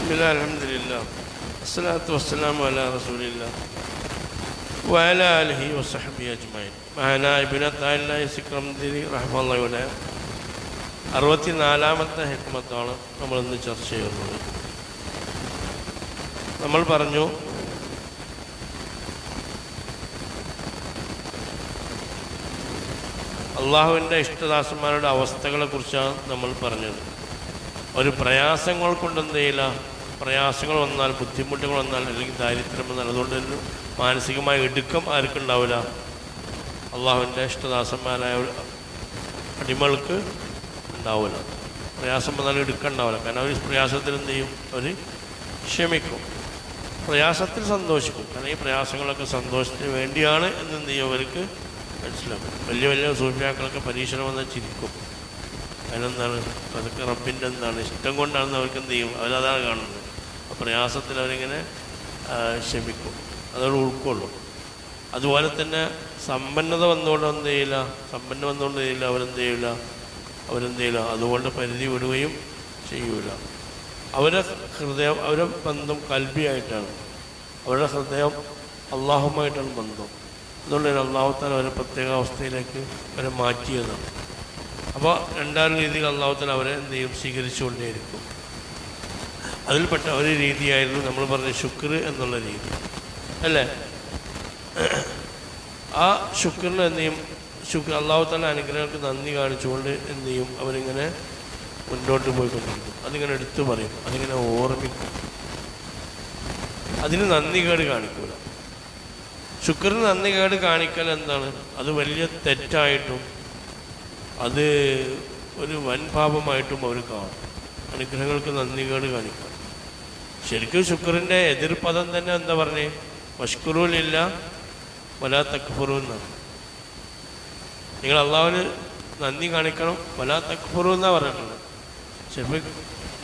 ബിസ്മില്ലാ അൽഹംദുലില്ലാ അസ്സലാത്തു വസ്സലാമു അലാ റസൂലില്ലാ വഅലാ ആലിഹി വസഹ്ബിഹി അജ്മഈൻ. മഹാനായ ഇബ്നു അത്താഇല്ലാഹി സിക്രംദി റഹ്മത്തുള്ളാഹിയുടെ 64-ാമത്തെ ഹിക്മത്താണ് നമ്മളിന്ന് ചർച്ച ചെയ്യുന്നത്. നമ്മൾ പറഞ്ഞു അള്ളാഹുവിൻ്റെ ഇഷ്ടദാസന്മാരുടെ അവസ്ഥകളെക്കുറിച്ചാണ് നമ്മൾ പറഞ്ഞത്. ഒരു പ്രയാസങ്ങൾ കൊണ്ട് എന്ത് ചെയ്യില്ല, പ്രയാസങ്ങൾ വന്നാൽ, ബുദ്ധിമുട്ടുകൾ വന്നാൽ, അല്ലെങ്കിൽ ദാരിദ്ര്യം വന്നാൽ, അതുകൊണ്ട് തന്നെ മാനസികമായ ഇടുക്കം ആർക്കുണ്ടാവില്ല? അള്ളാഹുവിൻ്റെ ഇഷ്ടദാസന്മാരായ അടിമകൾക്ക് ഉണ്ടാവില്ല. പ്രയാസം വന്നാൽ ഇടുക്കം ഉണ്ടാവില്ല. കാരണം അവർ പ്രയാസത്തിൽ എന്ത് ചെയ്യും? അവർ ക്ഷമിക്കും, പ്രയാസത്തിൽ സന്തോഷിക്കും. കാരണം ഈ പ്രയാസങ്ങളൊക്കെ സന്തോഷത്തിന് വേണ്ടിയാണ് എന്നെന്ത് ചെയ്യും അവർക്ക് മനസ്സിലാക്കും. വലിയ വലിയ സൂഫിയാക്കളൊക്കെ പരീക്ഷണം വന്നാൽ ചിരിക്കും. അതിനെന്താണ്? അതൊക്കെ റബ്ബിൻ്റെ എന്താണ് ഇഷ്ടം കൊണ്ടാണെന്ന് അവർക്ക് എന്ത് ചെയ്യും? അവരതാണ് കാണുന്നത്. ആ പ്രയാസത്തിൽ അവരിങ്ങനെ ക്ഷമിക്കും, അതോട് ഉൾക്കൊള്ളും. അതുപോലെ തന്നെ സമ്പന്നത വന്നുകൊണ്ട് എന്ത് ചെയ്യില്ല, വന്നുകൊണ്ട് ചെയ്യില്ല, അവരെന്ത് ചെയ്യില്ല, അതുകൊണ്ട് പരിധി വിടുകയും ചെയ്യൂല. അവരുടെ ഹൃദയം, അവരുടെ ബന്ധം കൽബിയായിട്ടാണ്. അവരുടെ ഹൃദയം അള്ളാഹുമായിട്ടാണ് ബന്ധം. അതുകൊണ്ട് തന്നെ അള്ളാഹുത്താല അവരെ പ്രത്യേക അവസ്ഥയിലേക്ക് അവരെ മാറ്റിയതാണ്. അപ്പോൾ രണ്ടാം രീതിയിൽ അള്ളാഹുത്താല അവരെ എന്ത് ചെയ്യും? സ്വീകരിച്ചുകൊണ്ടേയിരിക്കും. അതിൽപ്പെട്ട ഒരു രീതിയായിരുന്നു നമ്മൾ പറഞ്ഞ ശുക്ർ എന്നുള്ള രീതി, അല്ലേ? ആ ശുക്രിന് എന്ത് ചെയ്യും? അള്ളാഹുത്താല അനുഗ്രഹങ്ങൾക്ക് നന്ദി കാണിച്ചുകൊണ്ട് എന്ത് ചെയ്യും? അവരിങ്ങനെ മുന്നോട്ട് പോയിക്കൊണ്ടിരിക്കും. അതിങ്ങനെ എടുത്തു പറയും, അതിങ്ങനെ ഓർമ്മിക്കും. അതിന് നന്ദി കേട് കാണിക്കൂല. ശുക്രിന് നന്ദി കേട് കാണിക്കൽ എന്താണ്? അത് വലിയ തെറ്റായിട്ടും അത് ഒരു വൻ പാപമായിട്ടും അവർ കാണും. അനുഗ്രഹങ്ങൾക്ക് നന്ദി കേട് കാണിക്കാം. ശരിക്കും ശുക്രിൻ്റെ എതിർപദം തന്നെ എന്താ പറഞ്ഞേ? വഷ്കുറൂലില്ല വലാ തക്ഫുറൂ എന്നാണ്. നിങ്ങൾ അള്ളാഹുവിന് നന്ദി കാണിക്കണം, വലാ തക്ഫുറൂ എന്നാണ് പറഞ്ഞിട്ടുള്ളത്. ശരിക്കും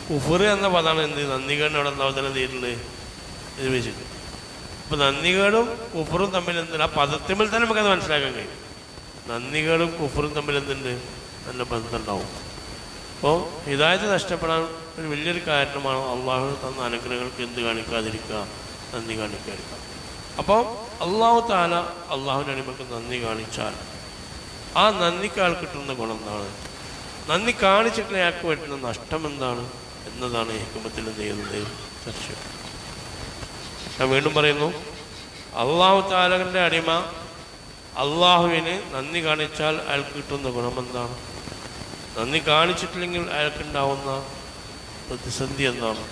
കുഫർ എന്ന പദമാണ് എന്ത് നന്ദി കേടിന് അവിടെ അള്ളാഹുവിനെ തീരുന്നത് ഇത് വെച്ചിട്ട്. അപ്പോൾ നന്ദികേടും കുഫറും തമ്മിൽ എന്തുണ്ട്? ആ പദത്തിന്മേൽ തന്നെ നമുക്കത് മനസ്സിലാക്കാൻ കഴിയും. നന്ദികേടും കുഫറും തമ്മിൽ എന്തുണ്ട്? നല്ല ബന്ധമുണ്ടാവും. അപ്പോൾ ഹിദായത്ത് നഷ്ടപ്പെടാൻ ഒരു വലിയൊരു കാരണമാണ് അള്ളാഹു തന്ന അനുഗ്രഹങ്ങൾക്ക് എന്ത് കാണിക്കാതിരിക്കുക? നന്ദി കാണിക്കാതിരിക്കുക. അപ്പോൾ അള്ളാഹു താല അള്ളാഹുവിൻ്റെ അടിമക്ക് നന്ദി കാണിച്ചാൽ ആ നന്ദിക്ക് ആൾ കിട്ടുന്ന ഗുണം എന്താണ്? നന്ദി കാണിച്ചിട്ട് അയാൾക്ക് പറ്റുന്ന നഷ്ടം എന്താണ് എന്നതാണ് ഈ ഹിക്മത്തിൽ എന്ത് ചെയ്യുന്നത് ചർച്ച. ഞാൻ വീണ്ടും പറയുന്നു, അള്ളാഹു താലയുടെ അടിമ അള്ളാഹുവിന് നന്ദി കാണിച്ചാൽ അയാൾക്ക് കിട്ടുന്ന ഗുണമെന്താണ്? നന്ദി കാണിച്ചിട്ടില്ലെങ്കിൽ അയാൾക്കുണ്ടാവുന്ന പ്രതിസന്ധി എന്താണ്?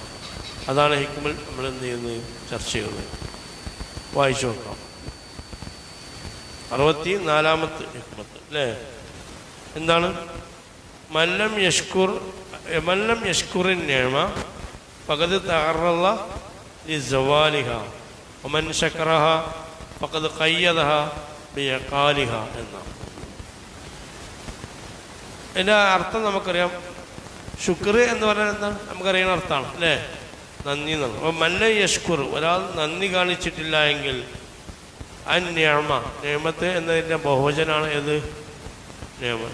അതാണ് ഹിക്മൽ നമ്മൾ എന്ത് ചെയ്യുന്നത് ചർച്ച ചെയ്യുന്നത്. വായിച്ചു നോക്കാം. 64-ാമത്തെ ഹിക്മത്ത് അല്ലേ? എന്താണ്? മല്ലം യഷ്കുറിൻ നിഅമ ഫഖദ് തഅറള ലിസവാലിഹ വമൻ ശകറഹ ഫഖദ് ഖയ്യദഹ ബിയഖാലിഹ എന്നാണ്. ഇതിൻ്റെ അർത്ഥം നമുക്കറിയാം. ശുക്ർ എന്ന് പറഞ്ഞാൽ എന്താണ്? നമുക്കറിയുന്ന അർത്ഥമാണ് അല്ലേ? നന്ദി എന്നാണ്. അപ്പോൾ മല്ലം യഷ്കുർ, ഒരാൾ നന്ദി കാണിച്ചിട്ടില്ല എങ്കിൽ നിയമത്ത് എന്നതിൻ്റെ ബഹുവചനാണ് ഏത്?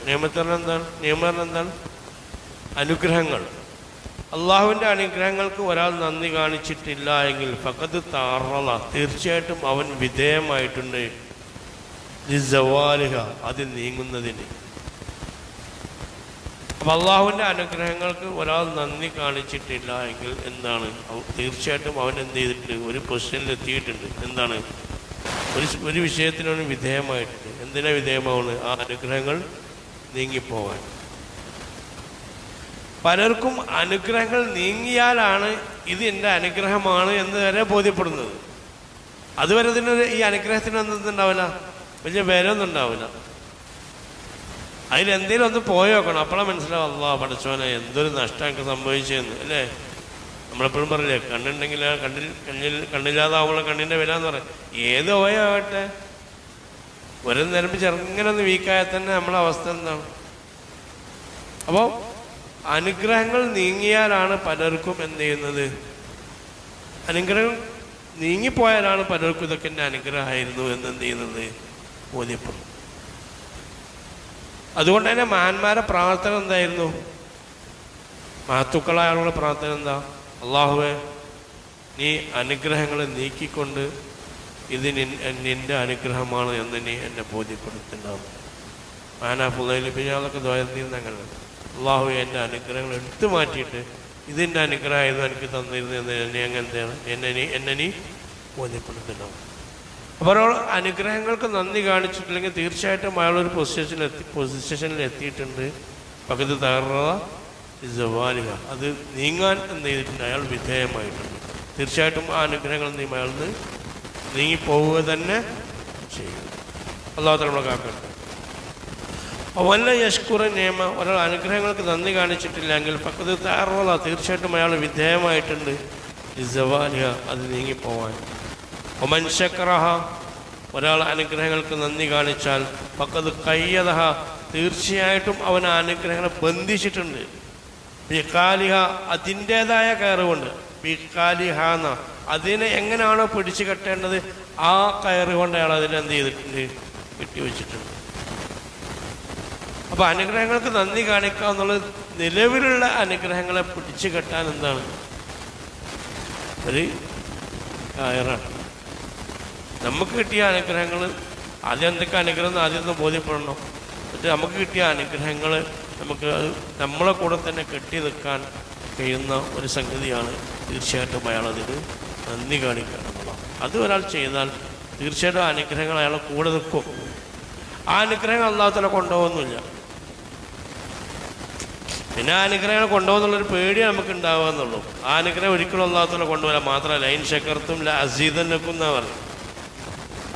നിയമത്ത് പറഞ്ഞാൽ എന്താണ്? നിയമം എന്താണ്? അനുഗ്രഹങ്ങൾ. അള്ളാഹുവിൻ്റെ അനുഗ്രഹങ്ങൾക്ക് ഒരാൾ നന്ദി കാണിച്ചിട്ടില്ല എങ്കിൽ ഫഖദ് തഅറള, തീർച്ചയായിട്ടും അവൻ വിധേയമായിട്ടുണ്ട് ലിസവാലിഹ, അത് നീങ്ങുന്നതിന്. അപ്പം അള്ളാഹുവിൻ്റെ അനുഗ്രഹങ്ങൾക്ക് ഒരാൾ നന്ദി കാണിച്ചിട്ടില്ല എങ്കിൽ എന്താണ്? തീർച്ചയായിട്ടും അവൻ എന്ത് ചെയ്തിട്ടുണ്ട്? ഒരു പൊസിഷനിൽ എത്തിയിട്ടുണ്ട്. എന്താണ്? ഒരു വിഷയത്തിനവന് വിധേയമായിട്ടുണ്ട്. എന്തിനാ വിധേയമാവുന്നത്? ആ അനുഗ്രഹങ്ങൾ നീങ്ങിപ്പോകാൻ. പലർക്കും അനുഗ്രഹങ്ങൾ നീങ്ങിയാലാണ് ഇത് എൻ്റെ അനുഗ്രഹമാണ് എന്ന് വരെ ബോധ്യപ്പെടുന്നത്. അതുവരെ ഇതിനൊരു ഈ അനുഗ്രഹത്തിനൊന്നും ഉണ്ടാവില്ല, വലിയ വിലയൊന്നും ഉണ്ടാവില്ല. അതിലെന്തെങ്കിലും ഒന്ന് പോയി നോക്കണം, അപ്പോഴാണ് മനസ്സിലാവും അള്ളാ പഠിച്ചോനെ എന്തൊരു നഷ്ടം എനിക്ക് സംഭവിച്ചതെന്ന് അല്ലേ? നമ്മളെപ്പോഴും പറയില്ലേ, കണ്ണുണ്ടെങ്കിൽ കണ്ണില്ലാതാവുമ്പോൾ കണ്ണിൻ്റെ വില എന്ന് പറയും. ഏത് ഓയാവട്ടെ, ഒരു നേരം ചെറുങ്ങനെ ഒന്ന് വീക്കായാൽ തന്നെ നമ്മളെ അവസ്ഥ എന്താണ്? അപ്പോൾ അനുഗ്രഹങ്ങൾ നീങ്ങിയാലാണ് പലർക്കും എന്ത് ചെയ്യുന്നത്? അനുഗ്രഹം നീങ്ങിപ്പോയാലാണ് പലർക്കും ഇതൊക്കെ എൻ്റെ അനുഗ്രഹമായിരുന്നു എന്ന് എന്ത് ചെയ്യുന്നത്? ബോധ്യപ്പെടും. അതുകൊണ്ട് തന്നെ മഹാന്മാരുടെ പ്രാർത്ഥന എന്തായിരുന്നു? മഹത്തുക്കളായ ആളുകളുടെ പ്രാർത്ഥന എന്താ? അള്ളാഹുവെ നീ അനുഗ്രഹങ്ങളെ നീക്കിക്കൊണ്ട് ഇത് നിൻ്റെ അനുഗ്രഹമാണ് എന്ന് നീ എന്നെ ബോധ്യപ്പെടുത്തുന്നുണ്ടാവും. ഫുളൈൽ പിന്നാളൊക്കെ ദ്വയർന്നിരുന്ന അങ്ങനെ അള്ളാഹു എൻ്റെ അനുഗ്രഹങ്ങൾ എടുത്തു മാറ്റിയിട്ട് ഇതിൻ്റെ അനുഗ്രഹമായിരുന്നു എനിക്ക് തന്നിരുന്നു എന്ന് എന്നെ നീ ബോധ്യപ്പെടുത്തുന്നുണ്ടാവും. അപ്പോൾ ഒരാൾ അനുഗ്രഹങ്ങൾക്ക് നന്ദി കാണിച്ചിട്ടില്ലെങ്കിൽ തീർച്ചയായിട്ടും അയാളൊരു പൊസിഷനിൽ എത്തിയിട്ടുണ്ട്. പകുതി തകർന്ന ജവാലിക അത് നീങ്ങാൻ എന്ത് ചെയ്തിട്ടുണ്ട്, അയാൾ വിധേയമായിട്ടുണ്ട്. തീർച്ചയായിട്ടും ആ അനുഗ്രഹങ്ങൾ അയാൾ നീങ്ങിപ്പോവുക തന്നെ ചെയ്യും. അല്ലാഹു തആല നമ്മളെ കാക്കട്ടെ. വല്ല യഷ്കുറ നിയമ ഒരാൾ അനുഗ്രഹങ്ങൾക്ക് നന്ദി കാണിച്ചിട്ടില്ലെങ്കിൽ പക്കത്ത് തകർന്ന തീർച്ചയായിട്ടും അയാൾ വിധേയമായിട്ടുണ്ട് ജവാലിക അത് നീങ്ങിപ്പോവാൻ. ഒമൻ ശക്രഹ ഒരാൾ അനുഗ്രഹങ്ങൾക്ക് നന്ദി കാണിച്ചാൽ പക്കത്ത് കയ്യതഹ തീർച്ചയായിട്ടും അവൻ ആ അനുഗ്രഹങ്ങളെ ബന്ധിച്ചിട്ടുണ്ട്. ബിഖാലിഹ അതിൻ്റേതായ കയറുകൊണ്ട് ബിഖാലിഹ എന്ന അതിനെ എങ്ങനെയാണോ പിടിച്ചു കെട്ടേണ്ടത് ആ കയറ് കൊണ്ട് അയാൾ അതിനെന്ത് ചെയ്തിട്ടുണ്ട്, കെട്ടിവെച്ചിട്ടുണ്ട്. അപ്പോൾ അനുഗ്രഹങ്ങൾക്ക് നന്ദി കാണിക്കുക എന്നുള്ളത് നിലവിലുള്ള അനുഗ്രഹങ്ങളെ പിടിച്ചു കെട്ടാൻ എന്താണ് ഒരു കയറാണ്. നമുക്ക് കിട്ടിയ അനുഗ്രഹങ്ങൾ ആദ്യം എന്തൊക്കെ അനുഗ്രഹം ആദ്യം ഒന്ന് ബോധ്യപ്പെടണം. എന്നിട്ട് നമുക്ക് കിട്ടിയ അനുഗ്രഹങ്ങൾ നമുക്ക് നമ്മളെ കൂടെ തന്നെ കെട്ടി നിൽക്കാൻ കഴിയുന്ന ഒരു സംഗതിയാണ് തീർച്ചയായിട്ടും അയാളതിന് നന്ദി കാണിക്കുക എന്നുള്ളത്. അത് ഒരാൾ ചെയ്താൽ തീർച്ചയായിട്ടും അനുഗ്രഹങ്ങൾ അയാളെ കൂടെ നിൽക്കും. ആ അനുഗ്രഹങ്ങൾ അല്ലാഹു തആല കൊണ്ടുപോകുന്നില്ല. പിന്നെ ആ അനുഗ്രഹങ്ങൾ കൊണ്ടുപോകുന്നുള്ളൊരു പേടി നമുക്ക് ഉണ്ടാവുക എന്നുള്ളൂ. ആ അനുഗ്രഹം ഒരിക്കലും അല്ലാഹു തആല കൊണ്ടുപോകാൻ മാത്രമല്ല ലൈൻ ശക്കർത്തും അസീദന്നക്കും എന്നാ പറഞ്ഞു.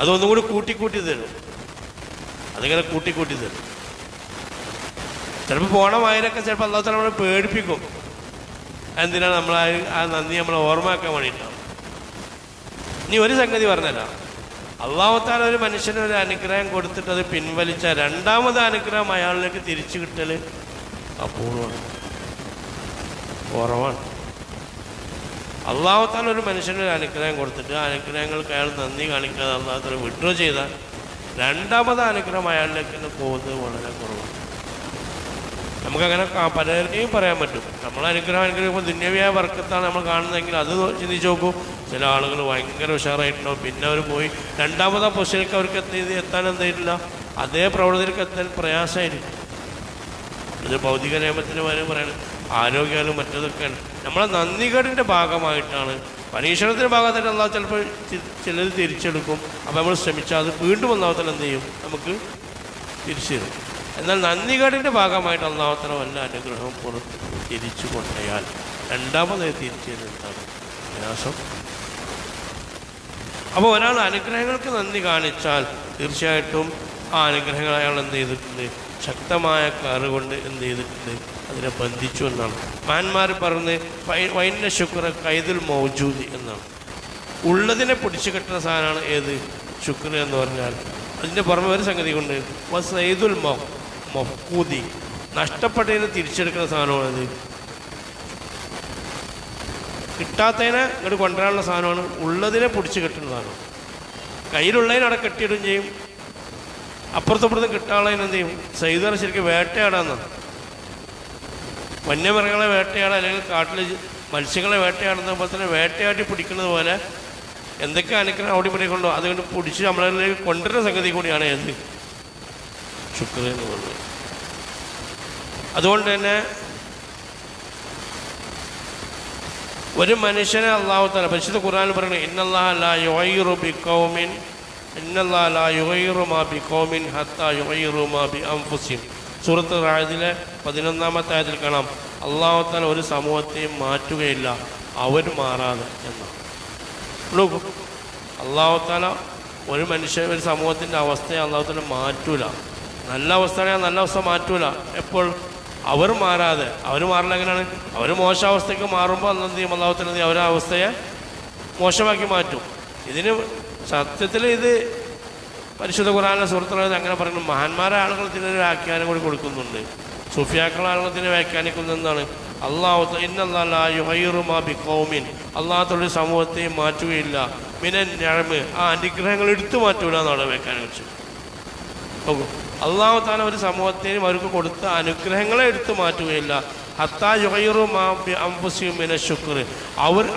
അതൊന്നും കൂടി കൂട്ടിക്കൂട്ടി തരും. അതിങ്ങനെ കൂട്ടിക്കൂട്ടി തരും. ചിലപ്പോൾ പോണ വയലൊക്കെ ചിലപ്പോൾ അല്ലാഹു തആല നമ്മളെ പേടിപ്പിക്കും. എന്തിനാണ് നമ്മൾ ആ നന്ദി നമ്മളെ ഓർമ്മയാക്കാൻ വേണ്ടിയിട്ടാണ്. ഇനി ഒരു സംഗതി പറഞ്ഞല്ലോ, അല്ലാഹു തആല ഒരു മനുഷ്യന് ഒരു അനുഗ്രഹം കൊടുത്തിട്ട് അത് പിൻവലിച്ച രണ്ടാമത് അനുഗ്രഹം അയാളിലേക്ക് തിരിച്ചു കിട്ടൽ അപൂർവമാണ്, കുറവാണ്. അല്ലാഹു തആല ഒരു മനുഷ്യനൊരു അനുഗ്രഹം കൊടുത്തിട്ട് ആ അനുഗ്രഹങ്ങൾക്ക് അയാൾ നന്ദി കാണിക്കാതെ അല്ലാഹു തആല വിഡ്രോ ചെയ്താൽ രണ്ടാമത് അനുഗ്രഹം അയാളിലേക്ക് പോകുന്നത് വളരെ കുറവാണ്. നമുക്കങ്ങനെ പലരെയും പറയാൻ പറ്റും. നമ്മളെ അനുഗ്രഹിക്കുമ്പോൾ ദുന്യവിയായ വർക്കത്താണ് നമ്മൾ കാണുന്നതെങ്കിൽ അത് ചിന്തിച്ച് നോക്കൂ. ചില ആളുകൾ ഭയങ്കര ഉഷാറായിട്ടുണ്ടാവും, പിന്നെ അവർ പോയി രണ്ടാമതാ പൊസിഷനിലേക്ക് അവർക്ക് എത്താൻ എന്തായിട്ടില്ല, അതേ പ്രവണതയിലേക്ക് എത്താൻ പ്രയാസമായിരിക്കും. ഇത് ഭൗതിക നിയമത്തിന് വരെ പറയണം, ആരോഗ്യമായാലും മറ്റതൊക്കെയാണ്. നമ്മളെ നന്ദികേടിൻ്റെ ഭാഗമായിട്ടാണ്, പരീക്ഷണത്തിൻ്റെ ഭാഗമായിട്ട് അല്ലാഹു ചിലപ്പോൾ ചിലത് തിരിച്ചെടുക്കും. അപ്പോൾ നമ്മൾ ശ്രമിച്ചാൽ അത് വീണ്ടും അല്ലാഹു തആല എന്ത് ചെയ്യും, നമുക്ക് തിരിച്ചു തരും. എന്നാൽ നന്ദികേടിൻ്റെ ഭാഗമായിട്ട് അല്ലാഹു തആല വല്ല അനുഗ്രഹവും പുറത്ത് തിരിച്ചു കൊണ്ടുപോയാൽ രണ്ടാമതായി തിരിച്ചു തരുന്നതാണ് പ്രയാസം. അപ്പോൾ ഒരാൾ അനുഗ്രഹങ്ങൾക്ക് നന്ദി കാണിച്ചാൽ തീർച്ചയായിട്ടും ആ അനുഗ്രഹങ്ങൾ അയാൾ എന്ത് ചെയ്തിട്ടുണ്ട്, ശക്തമായ കയറുകൊണ്ട് എന്ത് ചെയ്തിട്ടുണ്ട്, അതിനെ ബന്ധിച്ചു എന്നാണ് മഹാന്മാർ പറഞ്ഞ്. വൈന ശുക്ര കൈദുൽ മൗജൂദി എന്നാണ്. ഉള്ളതിനെ പിടിച്ചു കെട്ടുന്ന സാധനമാണ് ഏത് ശുക്ർ എന്ന് പറഞ്ഞാൽ. അതിൻ്റെ പുറമെ ഒരു സംഗതി കൊണ്ട് വസൈദുൽ മഫ്കൂദി നഷ്ടപ്പെട്ടതിനെ തിരിച്ചെടുക്കുന്ന സാധനമാണത്. കിട്ടാത്തതിനെ ഇങ്ങോട്ട് കൊണ്ടുവരാനുള്ള സാധനമാണ്, ഉള്ളതിനെ പിടിച്ചു കെട്ടുന്ന സാധനം. കയ്യിലുള്ളതിനവിടെ കെട്ടിയിടും ചെയ്യും, അപ്പുറത്തപ്പുറത്ത് കിട്ടാനുള്ളതിന് എന്ത് ചെയ്യും, സൈദാണ് ശരിക്കും വേട്ടയാടാന്നാണ്. വന്യമൃഗങ്ങളെ വേട്ടയാടുക അല്ലെങ്കിൽ കാട്ടിൽ മത്സ്യങ്ങളെ വേട്ടയാടുന്ന പോലെ തന്നെ വേട്ടയാട്ടി പിടിക്കുന്നത് പോലെ എന്തൊക്കെ അനുഗ്രഹം അവിടെ പിടിക്കൊണ്ടോ അതുകൊണ്ട് പിടിച്ച് നമ്മളിലേക്ക് കൊണ്ടുവരുന്ന സംഗതി കൂടിയാണ് ഏത് ശുക്ർ എന്ന് പറയുന്നത്. അതുകൊണ്ട് തന്നെ ഒരു മനുഷ്യനെ അല്ലാഹു തആല പരിശുദ്ധ ഖുർആനിൽ പറയുന്നത് ഇന്നല്ലാഹ ലാ യുഗയ്യിറു ബിഖൗമിൻ ഇന്നല്ലാഹ ലാ യുഗയ്യിറു മാ ബിഖൗമിൻ ഹത്താ യുഗയ്യിറു മാ ബിഅൻഫുസിഹിം. സൂറത്ത് റാഅദിലെ 11-ാമത്തെ ആയത്തിൽ കാണാം, അല്ലാഹു തആല ഒരു സമൂഹത്തെയും മാറ്റുകയില്ല അവർ മാറാതെ എന്നാണ്. അല്ലാഹു തആല ഒരു മനുഷ്യൻ ഒരു സമൂഹത്തിൻ്റെ അവസ്ഥയെ അല്ലാഹു തആല മാറ്റൂല. നല്ല അവസ്ഥയാണെങ്കിൽ നല്ല അവസ്ഥ മാറ്റൂല. എപ്പോൾ അവർ മാറാതെ, അവർ മാറില്ല എങ്ങനെയാണ്, അവർ മോശാവസ്ഥയ്ക്ക് മാറുമ്പോൾ എന്ത് ചെയ്യും, അല്ലാഹു തആല അവരുടെ അവസ്ഥയെ മോശമാക്കി മാറ്റും. ഇതിന് സത്യത്തിൽ ഇത് പരിശുദ്ധ ഖുർആനിലെ സൂറത്തുകളിൽ അങ്ങനെ പറയുന്നു. മഹാന്മാരെ ആളുകൾ ഇതിനൊരു വ്യാഖ്യാനം കൂടി കൊടുക്കുന്നുണ്ട്. സൂഫിയാക്കളെ ആളുകൾ ഇതിനെ വ്യാഖ്യാനിക്കുന്നത് എന്താണ്, അല്ലാഹു ഇന്നല്ലാഹ ലാ യുഗയ്യിറു മാ ബിഖൗമിൻ അല്ലാഹു തആല സമൂഹത്തെയും മാറ്റുകയില്ല മിനൻ നിഅമ ആ അനുഗ്രഹങ്ങൾ എടുത്തു മാറ്റൂല എന്നാണ് വ്യാഖ്യാനം വെച്ചത്. നോക്കൂ, അള്ളാഹു തആല ഒരു സമൂഹത്തിനും അവർക്ക് കൊടുത്ത അനുഗ്രഹങ്ങളെ എടുത്തു മാറ്റുകയില്ല. ഹത്താ യുഗൈറു മാ ബി അൻഫുസിഹിം മിന ശുക്ർ,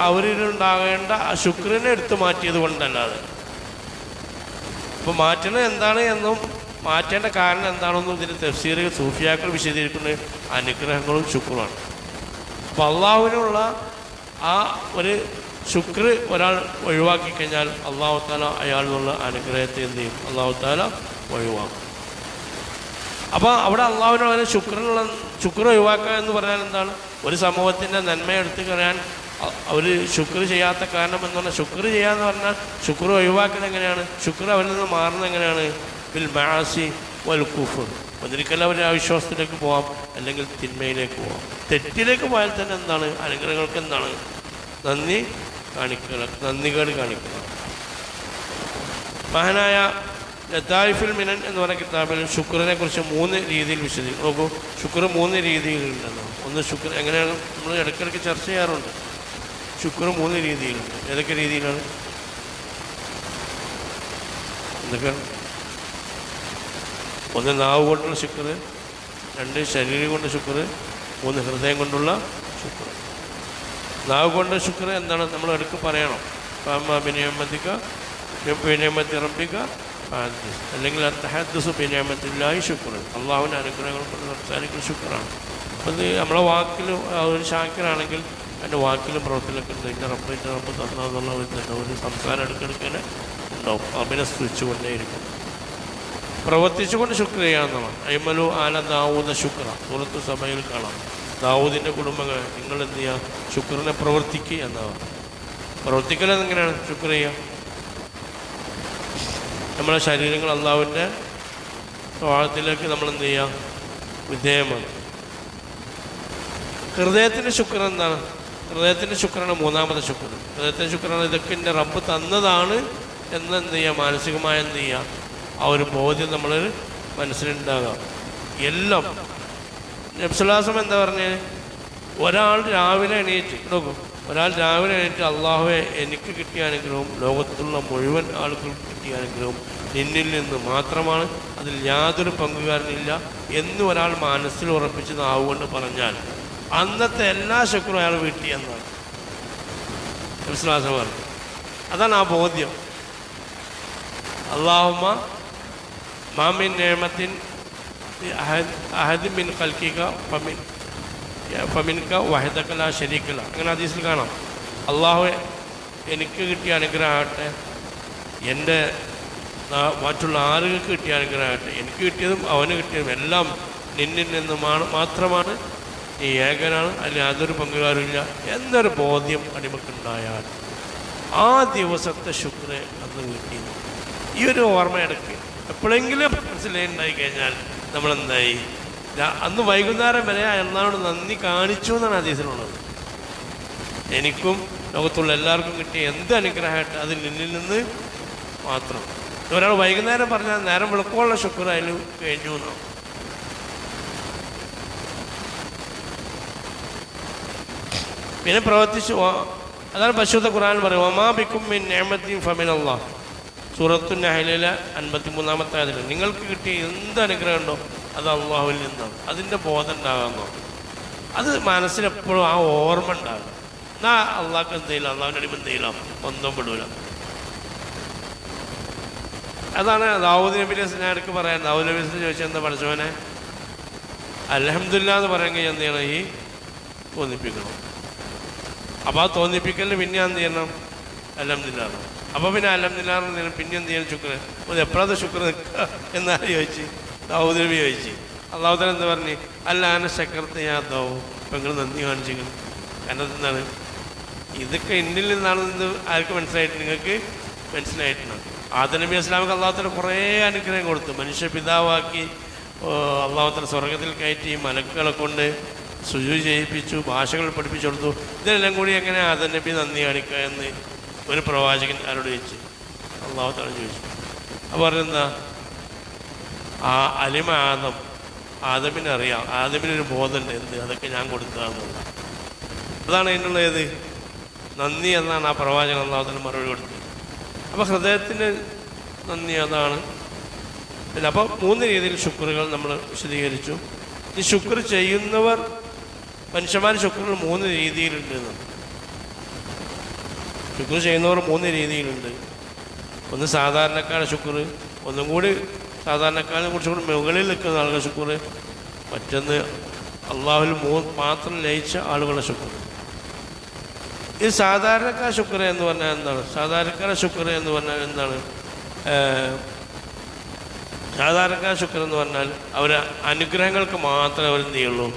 അവരിലുണ്ടാകേണ്ട ആ ശുക്രിനെ എടുത്തു മാറ്റിയത് കൊണ്ടല്ലാതെ. അപ്പോൾ മാറ്റുന്നത് എന്താണ് എന്നും മാറ്റേണ്ട കാരണം എന്താണെന്നും ഇതിന് തഫ്സീറിൽ സൂഫിയാക്കൾ വിശദീകരിക്കുന്ന അനുഗ്രഹങ്ങളും ശുക്രുമാണ്. അപ്പോൾ അള്ളാഹുവിനുള്ള ആ ഒരു ശുക്ർ ഒരാൾ ഒഴിവാക്കി കഴിഞ്ഞാൽ അള്ളാഹു തആല അയാളിൽ നിന്നുള്ള അനുഗ്രഹത്തെ എന്ത് ചെയ്യും? അള്ളാഹു തആല ഒഴിവാക്കും. അപ്പോൾ അവിടെ അള്ളാഹുവിനുള്ള ശുക്ർ ഒഴിവാക്കുക എന്ന് പറഞ്ഞാൽ എന്താണ്? ഒരു സമൂഹത്തിൻ്റെ നന്മ എടുത്തു കളയാൻ അവർ ശുക്ർ ചെയ്യാത്ത കാരണം എന്ന് പറഞ്ഞാൽ, ശുക്ർ ചെയ്യാന്ന് പറഞ്ഞാൽ ശുക്ർ ഒഴിവാക്കുന്നത് എങ്ങനെയാണ്? ശുക്ർ അവരിൽ നിന്ന് മാറുന്നത് എങ്ങനെയാണ്? ബിൽ മആസി വൽ കുഫ്ർ. ഒന്നിരിക്കലും അവർ അവിശ്വാസത്തിലേക്ക് പോവാം, അല്ലെങ്കിൽ തിന്മയിലേക്ക് പോവാം. തെറ്റിലേക്ക് പോയാൽ തന്നെ എന്താണ്? അനുഗ്രഹങ്ങൾക്ക് എന്താണ്? നന്ദി കാണിക്കുക, നന്ദികേട് കാണിക്കുക. മഹാനായ ലതായിഫുൽ മിനൻ എന്ന് പറയുന്ന കിതാബിൽ ശുക്രിനെ കുറിച്ച് 3 രീതിയിൽ വിശദീകരിക്കും. നോക്കൂ, ശുക്ർ 3 രീതിയിലുണ്ടെന്ന്. ഒന്ന് ശുക്ർ എങ്ങനെയാണ് നമ്മൾ ഇടയ്ക്കിടയ്ക്ക് ചർച്ച ചെയ്യാറുണ്ട്. ശുക്ർ 3 രീതിയിലുണ്ട്. ഏതൊക്കെ രീതിയിലാണ്? എന്തൊക്കെയാണ്? 1 നാവ് കൊണ്ടുള്ള ശുക്ർ, 2 ശരീരം കൊണ്ട് ശുക്ർ, 3 ഹൃദയം കൊണ്ടുള്ള ശുക്ർ. നാവ് കൊണ്ട് ശുക്ർ എന്താണ്? നമ്മൾ ഇടയ്ക്ക് പറയണം. ബിനിയമത്തിക്ക ബിനിയമത്തി റബ്ബിക ഹാദിസ്, അല്ലെങ്കിൽ തഹദ്ദുസു ബിനിയമത്തില്ലാഹി ശുക്ർ. അള്ളാഹുവിൻ്റെ അനുഗ്രഹങ്ങൾ കൊണ്ട് സംസാരിക്കുന്ന ശുക്റാണ്. അപ്പോൾ ഇത് നമ്മളെ വാക്കിലും ഒരു ഷാക്കിറാണെങ്കിൽ അതിൻ്റെ വാക്കിലും പ്രവർത്തനമൊക്കെ ഉണ്ട്. എൻ്റെ റബ്ബ് തന്നുള്ള ഒരു സംസാരം ഇടയ്ക്കിടയ്ക്ക് ഉണ്ടാവും. അവനെ സ്തുതിച്ചുകൊണ്ടേയിരിക്കും, പ്രവർത്തിച്ചുകൊണ്ട് ശുക്ർ ചെയ്യാമെന്നുള്ളതാണ്. അയ്മലു ആല ദാവൂദ ശുക്ര, സൂറത്ത് സഭയിൽ കാണാം. ദാവൂദിൻ്റെ കുടുംബങ്ങൾ നിങ്ങൾ എന്ത് ചെയ്യുക? ശുക്രിനെ പ്രവർത്തിക്കുക എന്നാണ്. പ്രവർത്തിക്കൽ എങ്ങനെയാണ് ശുക്ർ ചെയ്യുക? നമ്മളെ ശരീരങ്ങൾ അള്ളാഹുവിൻ്റെ സ്വാധീനത്തിലേക്ക് നമ്മൾ എന്ത് ചെയ്യുക? വിധേയമാണ്. ഹൃദയത്തിൻ്റെ ശുക്ർ എന്താണ്? ഹൃദയത്തിൻ്റെ ശുക്രാണ് 3ാമത്തെ ശുക്ർ. ഹൃദയത്തിൻ്റെ ശുക്രാണ് ഇതൊക്കെ എൻ്റെ റബ്ബ് തന്നതാണ് എന്ന് എന്ത് ചെയ്യുക? മാനസികമായി എന്ത് ചെയ്യുക? ആ ഒരു ബോധ്യം നമ്മൾ മനസ്സിലുണ്ടാകുക. എല്ലാം നബിസ്വലാസം എന്താ പറഞ്ഞത്? ഒരാൾ രാവിലെ എണീറ്റ് നോക്കും, ഒരാൾ രാവിലെ എണീറ്റ് അള്ളാഹുവെ എനിക്ക് കിട്ടിയ അനുഗ്രഹവും ലോകത്തുള്ള മുഴുവൻ ആളുകൾക്ക് കിട്ടിയ അനുഗ്രഹവും നിന്നിൽ നിന്ന് മാത്രമാണ്, അതിൽ യാതൊരു പങ്കുകാരനില്ല എന്ന് ഒരാൾ മനസ്സിൽ ഉറപ്പിച്ച് നാവുകൊണ്ട് പറഞ്ഞാൽ അന്നത്തെ എല്ലാ ശുക്രും അയാൾ വീട്ടി എന്നാണ് നബിസ്വലാസം പറഞ്ഞു. അതാണ് ആ ബോധ്യം. അല്ലാഹുമ്മ മാമിൻ നിഅമത്തിൻ അഹദ് മിൻ ഖൽഖിക ഫമിൻക വഹദക ലാ ശരീക ലക. അങ്ങനെ ഹദീസിൽ കാണാം. അള്ളാഹു എനിക്ക് കിട്ടിയ അനുഗ്രഹമാകട്ടെ, എൻ്റെ മറ്റുള്ള ആളുകൾക്ക് കിട്ടിയ അനുഗ്രഹമാകട്ടെ, എനിക്ക് കിട്ടിയതും അവന് കിട്ടിയതും എല്ലാം നിന്നിൽ നിന്ന് മാത്രമാണ്, നീ ഏകനാണ്, അതിൽ യാതൊരു പങ്കുകാരുമില്ല എന്നൊരു ബോധ്യം അടിമക്കുണ്ടായാൽ ആ ദിവസത്തെ ശുക്രെ അന്ന് കിട്ടി. ഈ ഒരു ഓർമ്മ ഇടയ്ക്ക് എപ്പോഴെങ്കിലും മനസ്സിലായി കഴിഞ്ഞാൽ നമ്മളെന്തായി? അന്ന് വൈകുന്നേരം വരെ എന്നാണ് നന്ദി കാണിച്ചു എന്നാണ് ഹദീസിലുള്ളത്. എനിക്കും ലോകത്തുള്ള എല്ലാവർക്കും കിട്ടിയ എന്ത് അനുഗ്രഹമായിട്ട് അത് നിന്നിൽ നിന്ന് മാത്രം. ഒരാൾ വൈകുന്നേരം പറഞ്ഞാൽ നേരം വെളുക്കമുള്ള ശുക്ർ അതിൽ കഴിഞ്ഞു എന്നാണ്. പിന്നെ പ്രവർത്തിച്ചു. അതാണ് പരിശുദ്ധ ഖുർആൻ പറയും, വമാ ബിക്കും മിൻ നിഅമത്തിൻ ഫമിനല്ലാഹ്. സൂറത്തു നഹ്ലിലെ 53ാമത്തെ ആയത്തിൽ നിങ്ങൾക്ക് കിട്ടിയ എന്ത് അനുഗ്രഹം ഉണ്ടോ അത് അള്ളാഹുവിൽ നിന്നാണ്. അതിൻ്റെ ബോധം ഉണ്ടാകാമെന്നോ, അത് മനസ്സിലെപ്പോഴും ആ ഓർമ്മ ഉണ്ടാകും. എന്നാൽ അള്ളാഹ്ക്ക് എന്ത് ചെയ്യില്ല, അള്ളാഹുവിൻ്റെ അടിമ എന്ത് ചെയ്യില്ല, ഒന്നും പെടൂല. അതാണ് ദാവൂദ് നബി ഞാൻ ഇടയ്ക്ക് പറയാൻ. ദാവൂദ് നബി ചോദിച്ചാൽ എന്താ പഠിച്ചവനെ അൽഹംദുലില്ലാ എന്ന് പറയുമെങ്കിൽ എന്ത് ചെയ്യണം? ഈ തോന്നിപ്പിക്കണം. അപ്പോൾ ആ തോന്നിപ്പിക്കലിന് പിന്നെ എന്ത് ചെയ്യണം? അൽഹംദുലില്ലാ. അപ്പോൾ പിന്നെ അൽഹംദുലില്ലാ പിന്നെ എന്ത് ചെയ്യണം? ശുക്ർ. അത് എപ്പോഴാണ് ശുക്ർ നിൽക്കുക എന്നാണ് ചോദിച്ച് ദാവൂദ് നബി ചോദിച്ച്. അള്ളാഹു തആല എന്താ പറഞ്ഞു? അല്ല ആന ശക്കർത്ത് യാദാവൂ, ഇപ്പം നിങ്ങൾ നന്ദി കാണിച്ചിരിക്കണം. കാരണം എന്താണ്? ഇതൊക്കെ എന്നിൽ നിന്നാണെന്ന് ആർക്ക് മനസ്സിലായിട്ട്? നിങ്ങൾക്ക് മനസ്സിലായിട്ടാണ്. ആദം നബി അസ്ലാമക്ക് അള്ളാഹു തആല കുറേ അനുഗ്രഹം കൊടുത്തു. മനുഷ്യ പിതാവാക്കി അള്ളാഹു തആല സ്വർഗത്തിൽ കയറ്റി, മലക്കുകളെ കൊണ്ട് സുജൂദ് ചെയ്യിപ്പിച്ചു, ഭാഷകൾ പഠിപ്പിച്ചു കൊടുത്തു. ഇതെല്ലാം കൂടി എങ്ങനെ ആദം നബി നന്ദി കാണിക്കുക എന്ന് ഒരു പ്രവാചകൻ ആരോട് ചോദിച്ചു? അള്ളാഹു തആല ചോദിച്ചു. അപ്പോൾ പറഞ്ഞെന്താ? ആ അലിമ ആദമിനെ അറിയാം, ആദമിനൊരു ബോധമുണ്ട് എന്ത് അതൊക്കെ ഞാൻ കൊടുത്തതാണെന്നുള്ളത്. അതാണ് അതിനുള്ള ഏത് നന്ദി എന്നാണ് ആ പ്രവാചകൻ അള്ളാഹു തആല മറുപടി കൊടുത്തത്. അപ്പോൾ ഹൃദയത്തിൻ്റെ നന്ദി അതാണ്. പിന്നെ അപ്പോൾ 3 രീതിയിൽ ശുക്റുകൾ നമ്മൾ വിശദീകരിച്ചു. ഈ ശുക്ർ ചെയ്യുന്നവർ മനുഷ്യന്മാർ ശുക്റുകൾ 3 രീതിയിലുണ്ട്. ശുക്ർ ചെയ്യുന്നവർ 3 രീതിയിലുണ്ട്. ഒന്ന് സാധാരണക്കാരുടെ ശുക്ർ, ഒന്നും കൂടി സാധാരണക്കാരെ കുറച്ചുകൂടി മുകളിൽ നിൽക്കുന്ന ആളുകളുടെ ശുക്ർ, മറ്റൊന്ന് അള്ളാഹുവിൽ മാത്രം ലയിച്ച ആളുകളുടെ ശുക്ർ. ഈ സാധാരണക്കാർ ശുക്ർ എന്ന് പറഞ്ഞാൽ എന്താണ്? സാധാരണക്കാരുടെ ശുക്ർ എന്ന് പറഞ്ഞാൽ എന്താണ്? സാധാരണക്കാർ ശുക്ർ എന്ന് പറഞ്ഞാൽ അവർ അനുഗ്രഹങ്ങൾക്ക് മാത്രമേ അവർ എന്ത് ചെയ്യുള്ളൂ?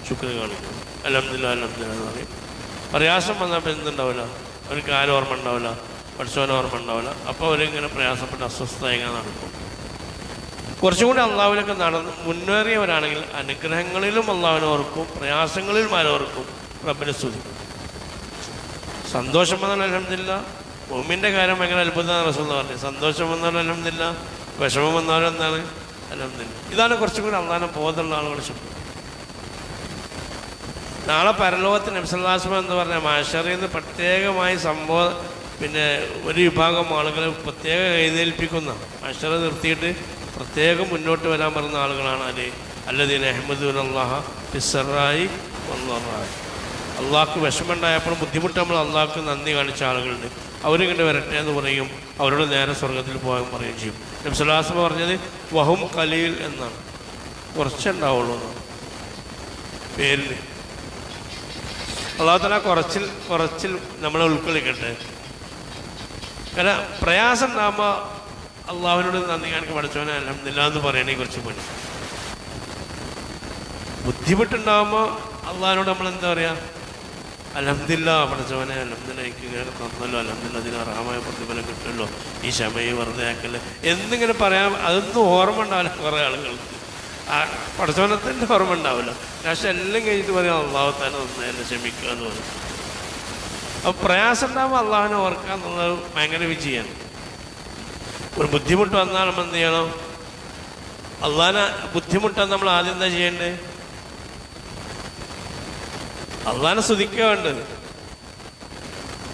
ശുക്ർ കാണിക്കും. അൽഹംദുലില്ലാഹ് അൽഹംദുലില്ലാഹ് എന്ന് പറയും. പ്രയാസം വന്നപ്പോൾ എന്തുണ്ടാവില്ല, അവർക്ക് ആരും ഓർമ്മ ഉണ്ടാവില്ല, പഠിച്ചവന് ഓർമ്മ ഉണ്ടാവില്ല. അപ്പോൾ അവരിങ്ങനെ പ്രയാസപ്പെട്ട് അസ്വസ്ഥത നടക്കും. കുറച്ചും കൂടി അള്ളാഹുവിലൊക്കെ മുന്നേറിയവരാണെങ്കിൽ അനുഗ്രഹങ്ങളിലും അള്ളാഹുവിനെ ഓർക്കും, പ്രയാസങ്ങളിലും ആരോർക്കും, റബ്ബിനെ സ്തുതിക്കും. സന്തോഷം വന്നാൽ അൽഹംദുലില്ലാഹ്. മുഅ്മിൻ്റെ കാര്യം ഭയങ്കര അത്ഭുതമാണ് റസൂലുള്ളാഹി പറഞ്ഞത്. സന്തോഷം വന്നാലും അൽഹംദുലില്ലാഹ്, വിഷമം വന്നാലും എന്താണ്? അൽഹംദുലില്ലാഹ്. ഇതാണ് കുറച്ചും കൂടി അള്ളാഹിനെ ബോധമുള്ള ആളുകളുടെ ശുക്ർ. നാളെ പരലോകത്ത് നബി സല്ലല്ലാഹു അലൈഹി വസല്ലം എന്ന് പറഞ്ഞാൽ മഹ്ശറിൽ നിന്ന് പ്രത്യേകമായി പിന്നെ ഒരു വിഭാഗം ആളുകളെ പ്രത്യേകം എഴുന്നേൽപ്പിക്കുന്ന, മഹ്ശർ നിർത്തിയിട്ട് പ്രത്യേകം മുന്നോട്ട് വരാൻ പറയുന്ന ആളുകളാണ് അല്ലദീന യഹ്മദൂനല്ലാഹ ഫിസ്സറായി വദ്ദറായി. അള്ളാഹ്ക്ക് വിഷമമുണ്ടായപ്പോഴും ബുദ്ധിമുട്ടുമ്പോൾ അള്ളാഹ്ക്ക് നന്ദി കാണിച്ച ആളുകളുണ്ട്. അവരിങ്ങനെ വരട്ടെ എന്ന് പറയും, അവരോട് നേരെ സ്വർഗത്തിൽ പോകാൻ പറയുകയും ചെയ്യും. നബി സല്ലല്ലാഹു അലൈഹി വസല്ലം പറഞ്ഞത് വഹും ഖലീൽ എന്നാണ്, കുറച്ചുണ്ടാവുള്ളൂ എന്നാണ് പേരിൽ. അള്ളാഹു തആല കുറച്ചിൽ നമ്മളെ ഉൾക്കൊള്ളിക്കട്ടെ. കാരണം പ്രയാസം ഉണ്ടാകുമ്പോൾ അള്ളാഹുവിനോട് നന്ദി കാണിക്കാൻ പഠിച്ചവനെ അൽഹംദുലില്ലാഹ് എന്ന് പറയണേ കുറച്ച് പണി. ബുദ്ധിമുട്ടുണ്ടാകുമ്പോൾ അള്ളാഹിനോട് നമ്മൾ എന്താ പറയുക? അൽഹംദുലില്ലാഹ് പഠിച്ചവനെ അൽഹംദുലില്ലാഹ് എനിക്ക് ഇങ്ങനെ തന്നല്ലോ, അൽഹംദുലില്ലാഹ് അതിന് അർഹമായ പ്രതിഫലം കിട്ടുമല്ലോ, ഈ ക്ഷമയെ വെറുതെ ആക്കല്ലേ എന്നിങ്ങനെ പറയാം. അതൊന്നും ഓർമ്മ ഉണ്ടാവില്ല കുറേ ആളുകൾക്ക്. പഠിച്ചവനത്തിൻ്റെ ഓർമ്മ ഉണ്ടാവില്ല. പക്ഷെ എല്ലാം കഴിഞ്ഞിട്ട് പറയാം അള്ളാഹു തആല നന്നായി ക്ഷമിക്കുക എന്ന് പറയും. അപ്പോൾ പ്രയാസം ഉണ്ടാകുമ്പോൾ അള്ളാഹുവിനെ ഓർക്കുക എന്നുള്ളത് ഭയങ്കര വിജയമാണ്. ഒരു ബുദ്ധിമുട്ട് വന്നാൽ നമ്മൾ എന്ത് ചെയ്യണം? അള്ളാഹിനെ ബുദ്ധിമുട്ടാൻ നമ്മൾ ആദ്യം എന്താ ചെയ്യേണ്ടത്? അള്ളാഹിനെ സ്തുതിക്കുക വേണ്ടത്,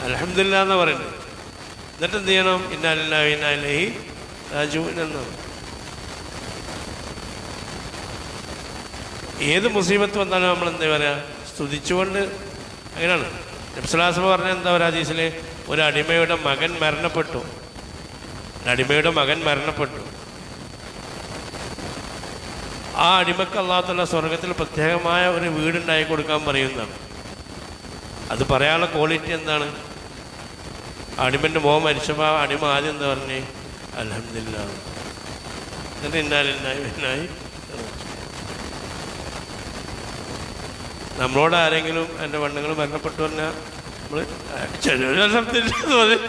അൽഹംദുലില്ലാഹ് എന്ന് പറയുന്നത്. എന്നിട്ട് എന്ത് ചെയ്യണം? ഇന്നാ ലില്ലാഹി വ ഇന്നാ ഇലൈഹി റാജിഊൻ എന്നാണ്. ഏത് മുസീബത്ത് വന്നാലും നമ്മൾ എന്താ പറയുക? സ്തുതിച്ചുകൊണ്ട്. അങ്ങനെയാണ് നബി സല്ലല്ലാഹു അലൈഹി വസല്ലം പറഞ്ഞ എന്താ പറയുക ഹദീസിൽ? ഒരു അടിമയുടെ മകൻ മരണപ്പെട്ടു. ആ അടിമക്ക് അല്ലാഹു തആല സ്വർഗത്തിൽ പ്രത്യേകമായ ഒരു വീടുണ്ടാക്കി കൊടുക്കാൻ പറയുന്നതാണ്. അത് പറയാനുള്ള ക്വാളിറ്റി എന്താണ്? അടിമൻ്റെ മോൻ മരിച്ചപ്പോൾ ആ അടിമ ആദ്യം എന്താ പറഞ്ഞേ? അൽഹംദുലില്ലാഹ്. എന്നിട്ട് ഇന്നാ ലില്ലാഹി വ ഇന്നാ ഇലൈഹി. നമ്മളോട് ആരെങ്കിലും എൻ്റെ പെണ്ണുങ്ങൾ മരണപ്പെട്ടു പറഞ്ഞാൽ നമ്മൾ ചിലർ അൽഹംദുലില്ലാഹ് പറയും,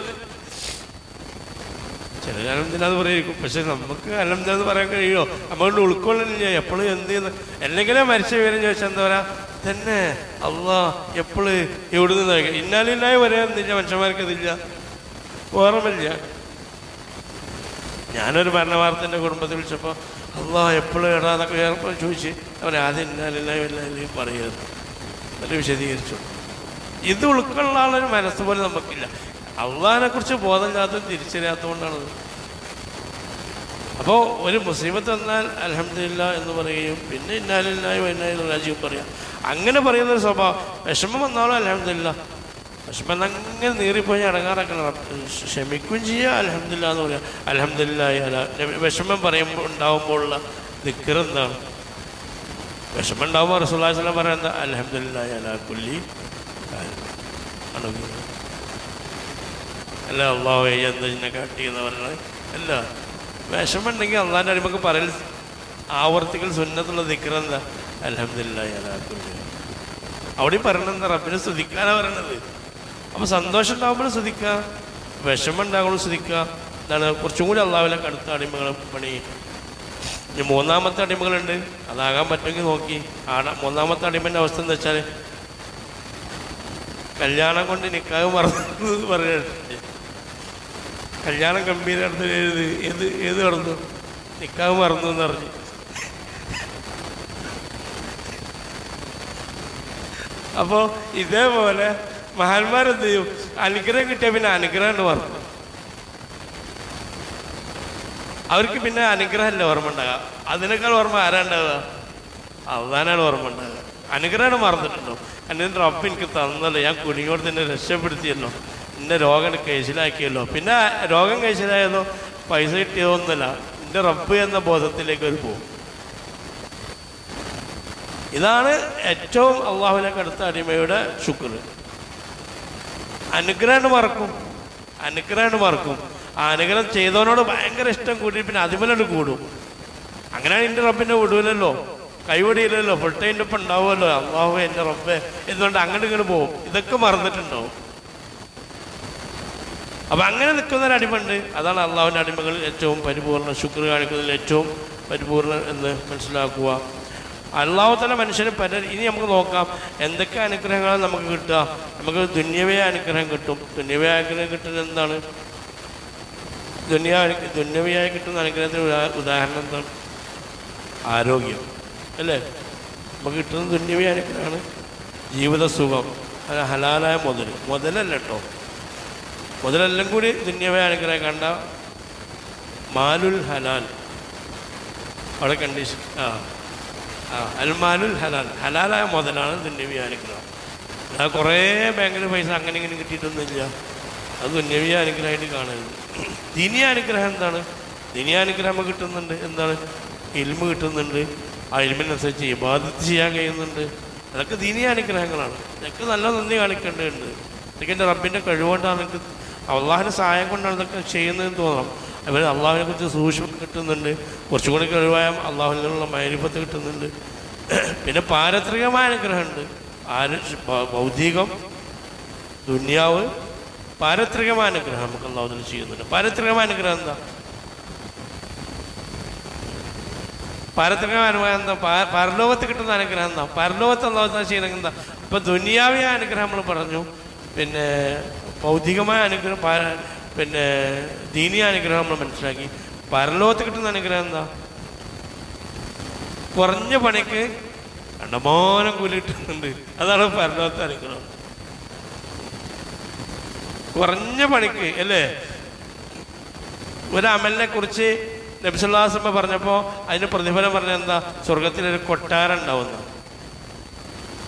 ചിലർ അൽഹംദുലില്ലാഹ് പറയും. പക്ഷെ നമുക്ക് അൽഹംദുലില്ലാഹ് പറയാൻ കഴിയുമോ? നമ്മളുടെ ഉൾക്കൊള്ളുന്നില്ല. എപ്പോഴും എന്ത് ചെയ്യുന്നു? എന്തെങ്കിലും മരിച്ച വിവരം ചോദിച്ചാൽ എന്താ പറയുക? തന്നെ അള്ളാഹ് എപ്പോഴും എവിടെ നിന്ന് ഇന്നാ ലില്ലാഹി പറയാനില്ല. മനുഷ്യന്മാർക്ക് ഇതില്ല, ഓർമ്മയില്ല. ഞാനൊരു മരണവാർത്തൻ്റെ കുടുംബത്തിൽ വിളിച്ചപ്പോൾ അള്ളാഹ് എപ്പോഴും ഇടാന്നൊക്കെ വേറെ ചോദിച്ച് അവരെ ആദ്യം ഇന്നാ ലില്ലാഹി വ ഇന്നാ ഇലൈഹി പറയരുത് എന്നിട്ട് വിശദീകരിച്ചു. ഇത് ഉൾക്കൊള്ളുന്ന ആളൊരു മനസ്സ് പോലെ നമുക്കില്ല. അള്ളാഹിനെ കുറിച്ച് ബോധമില്ലാത്തതും തിരിച്ചറിയാത്തതുകൊണ്ടാണത്. അപ്പോൾ ഒരു മുസീബത്ത് വന്നാൽ അൽഹംദുലില്ലാഹ് എന്ന് പറയുകയും പിന്നെ ഇന്നാ ലില്ലാഹി വ ഇന്നാ ഇലൈഹി റാജിഊൻ പറയാം. അങ്ങനെ പറയുന്നൊരു സ്വഭാവം. വിഷമം വന്നാലും അൽഹംദുലില്ലാഹ്, വിഷമം അങ്ങനെ നീറിപ്പോയി അടങ്ങാറാക്കണം, ക്ഷമിക്കുകയും ചെയ്യുക, അൽഹംദുലില്ലാഹ് എന്ന് പറയാം. അൽഹംദുലില്ലാഹി അലാ. വിഷമം പറയുമ്പോൾ ഉണ്ടാകുമ്പോഴുള്ള ദിക്ർ എന്താണ്? വിഷമം ഉണ്ടാകുമ്പോൾ റസൂലുള്ളാഹി സ്വല്ലല്ലാഹു അലൈഹി വസല്ലം പറയാൻ എന്താ? അൽഹംദുലില്ലാഹി അലാ കുല്ലി ആണ്. അല്ല അള്ളാഹു എന്താ ഇതിനെ കാട്ടിയെന്ന് പറഞ്ഞത് അല്ല. വിഷമം ഉണ്ടെങ്കിൽ അള്ളാഹിൻ്റെ അടിമക്ക് പറയൽ ആവർത്തിക്കൽ സുന്നത്തുള്ള ദിക്ർ എന്താ? അൽഹംദുലില്ലാഹി അലാ കുല്ലി. അവിടെയും പറയണെന്താ? റബ്ബിനെ സ്തുതിക്കാനാണ് പറയണത്. അപ്പോൾ സന്തോഷം ഉണ്ടാകുമ്പോൾ സ്തുതിക്കുക, വിഷമം ഉണ്ടാകുമ്പോൾ സ്തുതിക്കുക. എന്താണ്? കുറച്ചും കൂടി അള്ളാഹുവിലേക്ക് അടുത്ത അടിമകളെ പണി. ഇനി 3ാമത്തെ അടിമകളുണ്ട്, അതാകാൻ പറ്റുമെങ്കിൽ നോക്കി. മൂന്നാമത്തെ അടിമൻ്റെ അവസ്ഥ എന്താ വെച്ചാൽ കല്യാണം കൊണ്ട് നിക്കാഹ് മറന്നു പറഞ്ഞിട്ടുണ്ട്. കല്യാണം ഗംഭീര ഏത് കടന്നു? നിക്കാഹ് മറന്നു എന്ന് പറഞ്ഞു. അപ്പോൾ ഇതേപോലെ മഹാന്മാരെന്ത് ചെയ്യും? അനുഗ്രഹം കിട്ടിയ പിന്നെ അനുഗ്രഹം കൊണ്ട് മറന്നു. അവർക്ക് പിന്നെ അനുഗ്രഹമല്ല ഓർമ്മ ഉണ്ടാകുക. അതിനേക്കാൾ ഓർമ്മ ആരാ ഉണ്ടാവുക? അള്ളാനാണ് ഓർമ്മ ഉണ്ടാകുക. അനുഗ്രഹമാണ് മറന്നിട്ടുണ്ടോ? എൻ്റെ റബ്ബ് എനിക്ക് തന്നല്ലോ, ഞാൻ കുടുങ്ങിയോട് തന്നെ രക്ഷപ്പെടുത്തിയല്ലോ, എൻ്റെ രോഗം കേസിലാക്കിയല്ലോ. പിന്നെ രോഗം കേസിലായതോ പൈസ കിട്ടിയതൊന്നുമല്ല, എൻ്റെ റബ്ബ് എന്ന ബോധത്തിലേക്ക് അവർ പോകും. ഇതാണ് ഏറ്റവും അള്ളാഹുവിലേക്ക് അടുത്ത അടിമയുടെ ശുക്ർ. അനുഗ്രഹം മറക്കും, അനുഗ്രഹം മറക്കും. ആ അനുഗ്രഹം ചെയ്തവനോട് ഭയങ്കര ഇഷ്ടം കൂടി പിന്നെ അതിമലോട് കൂടും. അങ്ങനെയാണ് എൻ്റെ റബ്ബിൻ്റെ വിടൂലല്ലോ, കൈവിടിയില്ലല്ലോ, ഫുൾ ടൈം ഇപ്പം ഉണ്ടാവുമല്ലോ അള്ളാഹു എൻ്റെ റബ്ബെ എന്നുകൊണ്ട് അങ്ങോട്ട് ഇങ്ങോട്ട് പോകും. ഇതൊക്കെ മറന്നിട്ടുണ്ടാവും. അപ്പം അങ്ങനെ നിൽക്കുന്നൊരു അടിമയുണ്ട്. അതാണ് അള്ളാഹുവിൻ്റെ അടിമകളിൽ ഏറ്റവും പരിപൂർണ്ണ, ശുക്ർ കാണിക്കുന്നതിൽ ഏറ്റവും പരിപൂർണ്ണ എന്ന് മനസ്സിലാക്കുക. അള്ളാഹു തആല മനുഷ്യന് ഇനി നമുക്ക് നോക്കാം എന്തൊക്കെ അനുഗ്രഹങ്ങളാണ് നമുക്ക് കിട്ടുക. നമുക്ക് ദുന്യവേ അനുഗ്രഹം കിട്ടും. ദുന്യവേ അനുഗ്രഹം കിട്ടുന്നത് എന്താണ്? ദുന്യവിയായി കിട്ടുന്ന അനുഗ്രഹത്തിന് ഉദാഹരണം എന്താണ്? ആരോഗ്യം അല്ലേ? നമുക്ക് കിട്ടുന്ന ദുന്യവി അനുഗ്രഹമാണ്. ജീവിത സുഖം, അത് ഹലാലായ മുതലല്ല കേട്ടോ, മുതലെല്ലാം കൂടി ദുന്യവേ അനുഗ്രഹം കണ്ട മാലുൽ ഹലാൽ അവിടെ കണ്ടീഷൻ. അൽമാലുൽ ഹലാൽ, ഹലാലായ മുതലാണ് ദുന്യവി അനുഗ്രഹം. അത് കുറേ ബാങ്കിൽ പൈസ അങ്ങനെ ഇങ്ങനെ കിട്ടിയിട്ടൊന്നുമില്ല, അത് ദുന്യവി അനുഗ്രഹമായിട്ട് കാണുന്നത്. ദീനിയ അനുഗ്രഹം എന്താണ്? ദീനിയ അനുഗ്രഹം കിട്ടുന്നുണ്ട്. എന്താണ്? ഇൽമ് കിട്ടുന്നുണ്ട്. ആ ഇൽമിനനുസരിച്ച് ഇബാദത്ത് ചെയ്യാൻ കഴിയുന്നുണ്ട്. അതൊക്കെ ദീനിയ അനുഗ്രഹങ്ങളാണ്. ഇതൊക്കെ നല്ല നന്ദി കാണിക്കേണ്ടതുണ്ട്. ഇതൊക്കെ എൻ്റെ റബ്ബിൻ്റെ കഴിവുകൊണ്ടാണ്, എനിക്ക് അള്ളാഹിൻ്റെ സഹായം കൊണ്ടാണ് ഇതൊക്കെ ചെയ്യുന്നതെന്ന് തോന്നണം. അവർ അള്ളാഹുവിനെ കുറിച്ച് സൂക്ഷ്മം കിട്ടുന്നുണ്ട്. കുറച്ചും കൂടി കഴിവായ അള്ളാഹുവിനുള്ള മൈരിഫത്ത് കിട്ടുന്നുണ്ട്. പിന്നെ പാരത്രികമായ അനുഗ്രഹമുണ്ട്. ഭൗതികം, ദുന്യാവ്, പാരത്രികമായ അനുഗ്രഹം നമുക്ക് അള്ളാഹു ചെയ്യുന്നുണ്ട്. പാരത്രികമായ അനുഗ്രഹം എന്താ? പാരത്രികമായ അനുഗ്രഹം എന്താ? പരലോകത്ത് കിട്ടുന്ന അനുഗ്രഹം എന്താ? പരലോകത്ത് അള്ളാഹു ചെയ്യുന്നത് എന്താ? ഇപ്പം ദുനിയാവിയ അനുഗ്രഹം നമ്മൾ പറഞ്ഞു, പിന്നെ ഭൗതികമായ അനുഗ്രഹം, പിന്നെ ദീനീയ അനുഗ്രഹം നമ്മൾ മനസ്സിലാക്കി. പരലോകത്ത് കിട്ടുന്ന അനുഗ്രഹം എന്താ? കുറഞ്ഞ പണിക്ക് കണ്ടമാനം കൂലി കിട്ടുന്നുണ്ട്. അതാണ് പരലോകത്തെ അനുഗ്രഹം. കുറഞ്ഞ പണിക്ക് അല്ലേ? ഒരു അമലിനെ കുറിച്ച് നബി സല്ലല്ലാഹു അലൈഹി വസല്ലം പറഞ്ഞപ്പോൾ അതിന് പ്രതിഫലം പറഞ്ഞാൽ എന്താ? സ്വർഗത്തിലൊരു കൊട്ടാരം ഉണ്ടാവുന്ന.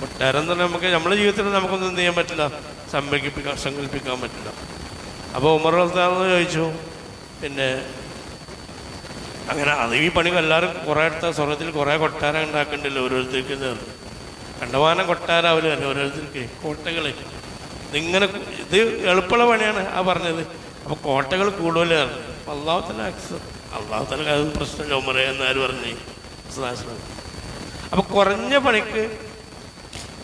കൊട്ടാരം എന്ന് പറഞ്ഞാൽ നമുക്ക് നമ്മുടെ ജീവിതത്തിൽ നമുക്കൊന്നും എന്ത് ചെയ്യാൻ പറ്റില്ല, സങ്കല്പിക്കാൻ പറ്റില്ല. അപ്പോൾ ഉമർ റളിയല്ലാഹു അൻഹു ചോദിച്ചു, പിന്നെ അങ്ങനെ അത് ഈ പണി എല്ലാവരും കുറേ അടുത്ത സ്വർഗത്തിൽ കുറേ കൊട്ടാരം ഉണ്ടാക്കണ്ടല്ലോ ഓരോരുത്തർക്ക്. കണ്ടമാനം കൊട്ടാരാവില്ല ഓരോരുത്തർക്ക്, കോട്ടകളെ. ഇതിങ്ങനെ ഇത് എളുപ്പമുള്ള പണിയാണ് ആ പറഞ്ഞത്. അപ്പോൾ കോട്ടകൾ കൂടുതലാണ്. അപ്പം അള്ളാഹു തആല അത് പ്രശ്നമില്ല ഉമറേ എന്നാര് പറഞ്ഞേ? അപ്പോൾ കുറഞ്ഞ പണിക്ക്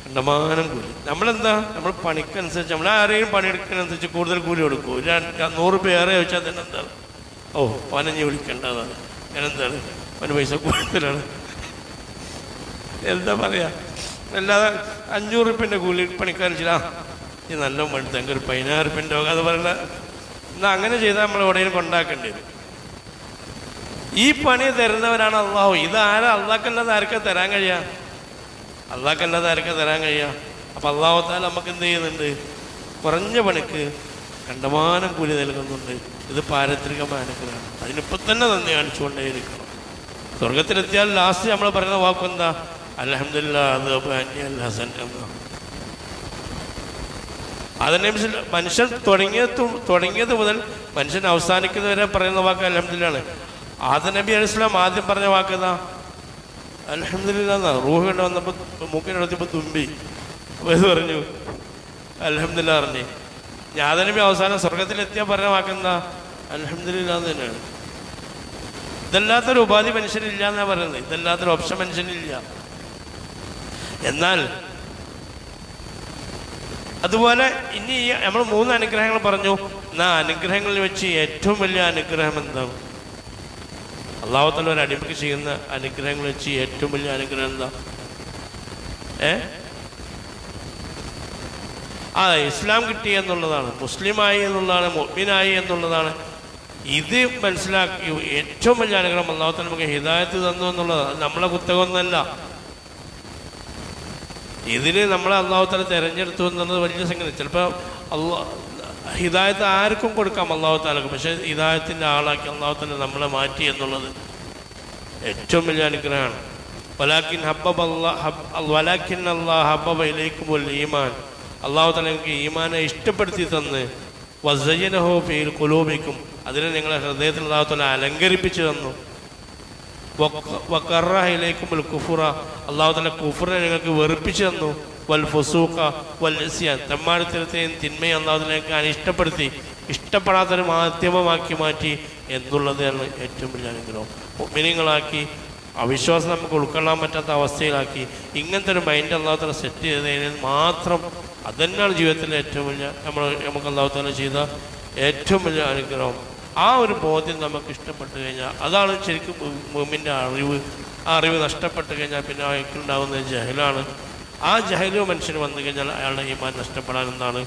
കണ്ടമാനം കൂലി. നമ്മളെന്താ, നമ്മൾ പണിക്കനുസരിച്ച്, നമ്മൾ ആരെയും പണിയെടുക്കുന്നതനുസരിച്ച് കൂടുതൽ കൂലി കൊടുക്കും. 100 പേരെ ചോദിച്ചാൽ തന്നെ എന്താണ്, ഓ പനഞ്ഞ് വിളിക്കേണ്ടതാണ്, ഞാനെന്താണ് പന പൈസ കൂടുതലാണ്, എന്താ പറയുക. അല്ലാതെ 500 റുപ്യൻ്റെ കൂലി പണിക്കാരൻ ചില ഈ നല്ല പണിത്ത് എനിക്ക് ഒരു 16 റുപ്യൻ്റെ അത് പറയണ എന്നാൽ അങ്ങനെ ചെയ്താൽ നമ്മൾ എവിടെയും കൊണ്ടാക്കേണ്ടി വരും. ഈ പണി തരുന്നവരാണ് അള്ളാഹു. ഇതാരാ? അള്ളാഹ്ക്കല്ലാതെ ആർക്കാ തരാൻ കഴിയുക? അള്ളാഹ്ക്കല്ലാതെ ആർക്കാ തരാൻ കഴിയുക? അപ്പം അള്ളാഹു തആല നമുക്ക് എന്ത് ചെയ്യുന്നുണ്ട്? കുറഞ്ഞ പണിക്ക് കണ്ടമാനം കൂലി നൽകുന്നുണ്ട്. ഇത് പാരത്രികമായ അനുഗ്രഹമാണ്. അതിനിപ്പോൾ തന്നെ നന്ദി കാണിച്ചുകൊണ്ടേയിരിക്കണം. സ്വർഗത്തിലെത്തിയാൽ ലാസ്റ്റ് നമ്മൾ പറയുന്ന വാക്കെന്താ? അൽഹംദുലില്ലാഹ് അൽ ഹസൻ എന്ന. അതിനനുസരിച്ച് മനുഷ്യൻ തുടങ്ങിയത് മുതൽ മനുഷ്യൻ അവസാനിക്കുന്നവരെ പറയുന്ന വാക്ക് അൽഹംദുലില്ലാഹ്. ആദം നബി അലൈഹി സ്വലാം ആദ്യം പറഞ്ഞ വാക്കെന്താ? അൽഹംദുലില്ലാഹ് എന്നാ. റൂഹ് കൊണ്ട് വന്നപ്പോൾ മൂക്കിനെടുത്തപ്പോൾ തുമ്പി. അപ്പോൾ ഇത് പറഞ്ഞു അൽഹംദുലില്ലാഹ് പറഞ്ഞു. ആദം നബി അവസാനം സ്വർഗത്തിലെത്തിയാൽ പറഞ്ഞ വാക്കെന്താ? അൽഹംദുലില്ലാഹ് എന്ന് തന്നെയാണ്. ഇതല്ലാത്തൊരു ഉപാധി മനുഷ്യനില്ല എന്നാണ് പറയുന്നത്. ഇതല്ലാത്തൊരു ഓപ്ഷൻ മനുഷ്യനില്ല. എന്നാൽ അതുപോലെ ഇനി നമ്മൾ 3 അനുഗ്രഹങ്ങൾ പറഞ്ഞു. എന്നാൽ അനുഗ്രഹങ്ങളിൽ വെച്ച് ഏറ്റവും വലിയ അനുഗ്രഹം എന്താണ്? അല്ലാഹു തആല ഒരു അടിമയ്ക്ക് ചെയ്യുന്ന അനുഗ്രഹങ്ങൾ വെച്ച് ഏറ്റവും വലിയ അനുഗ്രഹം എന്താ? ഇസ്ലാം കിട്ടി എന്നുള്ളതാണ്, മുസ്ലിമായി എന്നുള്ളതാണ്, മുഅ്മിനായി എന്നുള്ളതാണ്. ഇത് മനസ്സിലാക്കി ഏറ്റവും വലിയ അനുഗ്രഹം അല്ലാഹു തആല നമുക്ക് ഹിദായത്ത് തന്നു എന്നുള്ളതാണ്. നമ്മളെ കുത്തകമൊന്നല്ല. ഇതിന് നമ്മളെ അല്ലാഹു തആല തിരഞ്ഞെടുത്തു എന്നുള്ളത് വലിയ സംഗതി. ചിലപ്പോൾ ഹിദായത്ത് ആർക്കും കൊടുക്കാം അള്ളാഹു താലക്ക്. പക്ഷേ ഹിദായത്തിൻ്റെ ആളാക്കി അള്ളാഹു താല നമ്മളെ മാറ്റി എന്നുള്ളത് ഏറ്റവും വലിയ അനുഗ്രഹമാണ്. വലാക്കിൻ അല്ലാഹ് ഹബ്ബബ ഇലൈക്കുമുൽ ഈമാൻ, അള്ളാഹു താല നിങ്ങൾക്ക് ഈമാനെ ഇഷ്ടപ്പെടുത്തി തന്ന് വസയ്യനഹു ഫീ ഖുലൂബിക്കും, അതിനെ നിങ്ങളെ ഹൃദയത്തിൽ അള്ളാഹു താല അലങ്കരിപ്പിച്ചു തന്നു. വക്കറഹ ഇലൈക്കുമുൽ കുഫ്റ, അള്ളാഹു താല കുഫ്റിനെ നിങ്ങൾക്ക് വെറുപ്പിച്ചു തന്നു. വൽ ഫുസൂഖ വൽ ഇസ്യാൻ, തെമ്മാടിത്തരത്തെയും തിന്മയും അള്ളാഹു താല ഇഷ്ടപ്പെടുത്തി ഇഷ്ടപ്പെടാത്തൊരു മാധ്യമമാക്കി മാറ്റി എന്നുള്ളതാണ് ഏറ്റവും വലിയ അനുഗ്രഹം. മുഅ്മിനീങ്ങളാക്കി അവിശ്വാസം നമുക്ക് ഉൾക്കൊള്ളാൻ പറ്റാത്ത അവസ്ഥയിലാക്കി ഇങ്ങനത്തെ ഒരു മൈൻഡ് അള്ളാഹു താല സെറ്റ് ചെയ്തതിന് മാത്രം അതന്നെയാണ് ജീവിതത്തിലെ ഏറ്റവും വലിയ നമുക്ക് അള്ളാഹു താല ചെയ്ത ഏറ്റവും വലിയ അനുഗ്രഹം. ആ ഒരു ബോധ്യം നമുക്ക് ഇഷ്ടപ്പെട്ടു കഴിഞ്ഞാൽ അതാണ് ശരിക്കും മുഅ്മിൻ്റെ അറിവ്. ആ അറിവ് നഷ്ടപ്പെട്ട് കഴിഞ്ഞാൽ പിന്നെ അയാൾക്കുണ്ടാകുന്ന ജഹലാണ്. ആ ജഹലു മനുഷ്യന് വന്നു കഴിഞ്ഞാൽ അയാളുടെ ഈമാൻ നഷ്ടപ്പെടാൻ എന്താണ്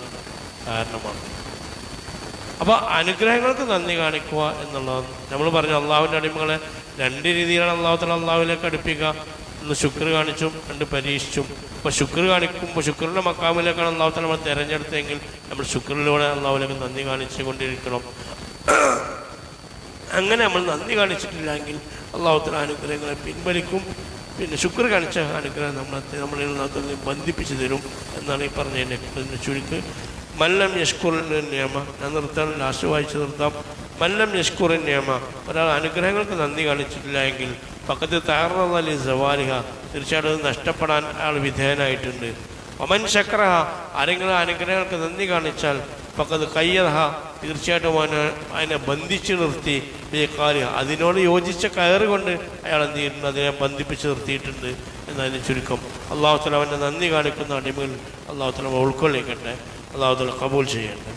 കാരണമാണ്. അപ്പോൾ അനുഗ്രഹങ്ങൾക്ക് നന്ദി കാണിക്കുക എന്നുള്ളത് നമ്മൾ പറഞ്ഞു. അള്ളാഹുവിൻ്റെ അടിമകളെ രണ്ട് രീതിയിലാണ് അള്ളാഹു തആല അള്ളാഹുവിലേക്ക് അടുപ്പിക്കുക. ഒന്ന് ശുക്ർ കാണിച്ചും, രണ്ട് പരീക്ഷിച്ചും. അപ്പോൾ ശുക്ർ കാണിക്കുമ്പോൾ ശുക്രിൻ്റെ മക്കാമിലേക്കാണ് അള്ളാഹു തആല നമ്മൾ തിരഞ്ഞെടുത്തെങ്കിൽ നമ്മൾ ശുക്രിലൂടെ അള്ളാഹുവിലേക്ക് നന്ദി കാണിച്ചു കൊണ്ടിരിക്കണം. അങ്ങനെ നമ്മൾ നന്ദി കാണിച്ചിട്ടില്ലെങ്കിൽ അള്ളാഹു തആല അനുഗ്രഹങ്ങളെ പിൻവലിക്കും. പിന്നെ ശുക്ർ കാണിച്ച അനുഗ്രഹം നമ്മളിൽ ബന്ധിപ്പിച്ചു തരും എന്നാണ് ഈ പറഞ്ഞതിൻ്റെ ചുരുക്ക്. മല്ലം യഷ്കുറിൻ നിയമ, ഞാൻ നിർത്താൻ ലാസ്റ്റ് വായിച്ച് നിർത്താം. മല്ലം യഷ്കുറിൻ നിയമ, ഒരാൾ അനുഗ്രഹങ്ങൾക്ക് നന്ദി കാണിച്ചിട്ടില്ല എങ്കിൽ പക്കത്ത് തഅറള സവാലിഹ, തീർച്ചയായിട്ടും അത് നഷ്ടപ്പെടാൻ അയാൾ വിധേയനായിട്ടുണ്ട്. ഒമൻ ശക്രഹ, ആരെങ്കിലും അനുഗ്രഹങ്ങൾക്ക് നന്ദി കാണിച്ചാൽ പക്കത്ത് കയ്യഹ, തീർച്ചയായിട്ടും അതിനെ ബന്ധിച്ച് നിർത്തി ബേക്കാലിഹ, അതിനോട് യോജിച്ച കയറ് കൊണ്ട് അയാൾ എന്ത് ചെയ്തിട്ടുണ്ട്, അതിനെ ബന്ധിപ്പിച്ച് നിർത്തിയിട്ടുണ്ട് എന്നതിന് ചുരുക്കം. അള്ളാഹു തആല അവൻ്റെ നന്ദി കാണിക്കുന്ന അടിമകൾ അള്ളാഹു തആല ഉൾക്കൊള്ളിക്കട്ടെ. അള്ളാഹു തആല ഖബൂൽ ചെയ്യട്ടെ.